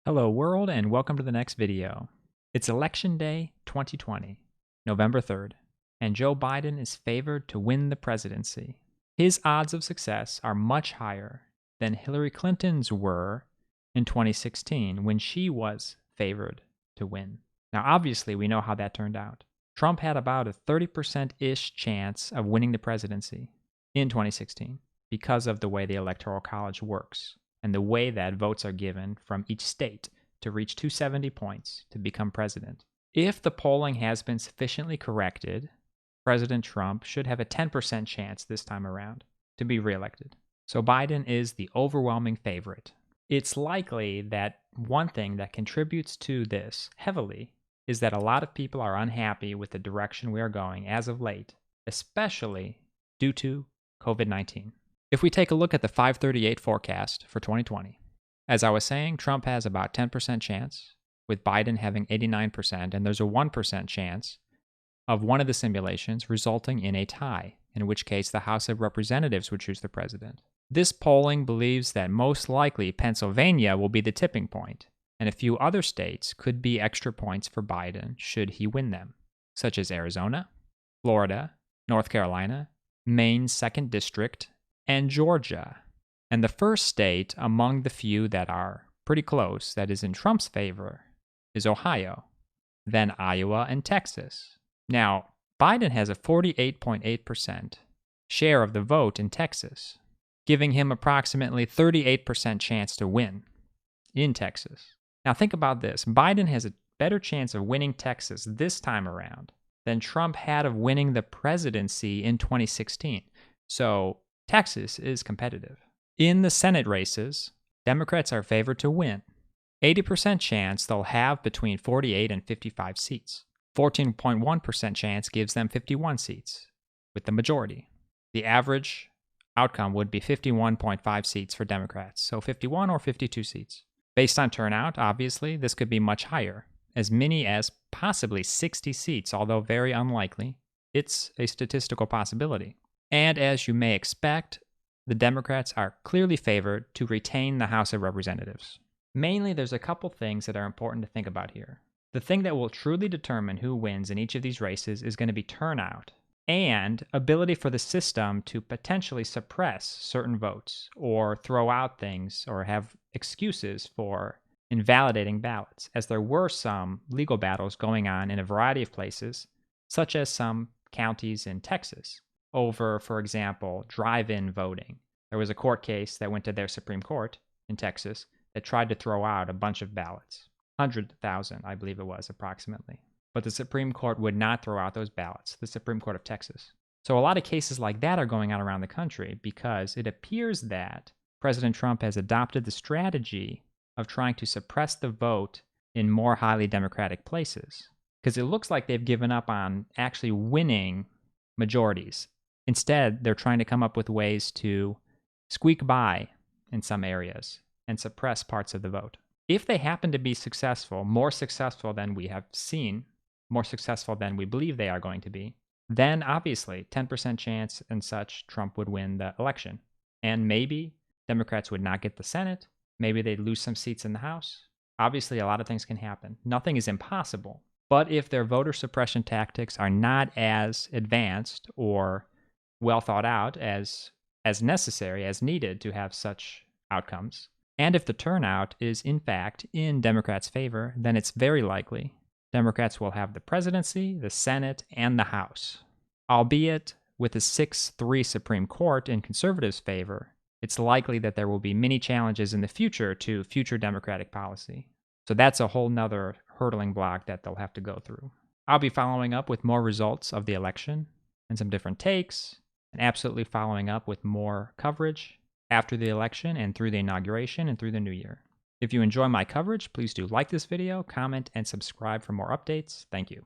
Hello world and welcome to the next video. It's Election Day 2020, November 3rd, and Joe Biden is favored to win the presidency. His odds of success are much higher than Hillary Clinton's were in 2016 when she was favored to win. Now obviously we know how that turned out. Trump had about a 30%-ish chance of winning the presidency in 2016 because of the way the Electoral College works and the way that votes are given from each state to reach 270 points to become president. If the polling has been sufficiently corrected, President Trump should have a 10% chance this time around to be reelected. So Biden is the overwhelming favorite. It's likely that one thing that contributes to this heavily is that a lot of people are unhappy with the direction we are going as of late, especially due to COVID-19. If we take a look at the 538 forecast for 2020, as I was saying, Trump has about 10% chance, with Biden having 89%, and there's a 1% chance of one of the simulations resulting in a tie, in which case the House of Representatives would choose the president. This polling believes that most likely Pennsylvania will be the tipping point, and a few other states could be extra points for Biden should he win them, such as Arizona, Florida, North Carolina, Maine's 2nd District, and Georgia. And the first state among the few that are pretty close, that is in Trump's favor, is Ohio, then Iowa and Texas. Now, Biden has a 48.8% share of the vote in Texas, giving him approximately 38% chance to win in Texas. Now think about this. Biden has a better chance of winning Texas this time around than Trump had of winning the presidency in 2016. So Texas is competitive. In the Senate races, Democrats are favored to win. 80% chance they'll have between 48 and 55 seats. 14.1% chance gives them 51 seats, with the majority. The average outcome would be 51.5 seats for Democrats, so 51 or 52 seats. Based on turnout, obviously, this could be much higher, as many as possibly 60 seats, although very unlikely. It's a statistical possibility. And as you may expect, the Democrats are clearly favored to retain the House of Representatives. Mainly, there's a couple things that are important to think about here. The thing that will truly determine who wins in each of these races is going to be turnout and ability for the system to potentially suppress certain votes or throw out things or have excuses for invalidating ballots, as there were some legal battles going on in a variety of places, such as some counties in Texas, over, for example, drive-in voting. There was a court case that went to their Supreme Court in Texas that tried to throw out a bunch of ballots. 100,000, I believe it was, approximately. But the Supreme Court would not throw out those ballots, the Supreme Court of Texas. So a lot of cases like that are going on around the country because it appears that President Trump has adopted the strategy of trying to suppress the vote in more highly democratic places. Because it looks like they've given up on actually winning majorities. Instead, they're trying to come up with ways to squeak by in some areas and suppress parts of the vote. If they happen to be successful, more successful than we have seen, more successful than we believe they are going to be, then obviously 10% chance and such Trump would win the election. And maybe Democrats would not get the Senate. Maybe they'd lose some seats in the House. Obviously, a lot of things can happen. Nothing is impossible. But if their voter suppression tactics are not as advanced or well thought out as necessary, as needed to have such outcomes, and if the turnout is in fact in Democrats' favor, then it's very likely Democrats will have the presidency, the Senate, and the House. Albeit with a 6-3 Supreme Court in conservatives' favor, it's likely that there will be many challenges in the future to future Democratic policy. So that's a whole nother hurdling block that they'll have to go through. I'll be following up with more results of the election and some different takes, and absolutely following up with more coverage after the election and through the inauguration and through the new year. If you enjoy my coverage, please do like this video, comment, and subscribe for more updates. Thank you.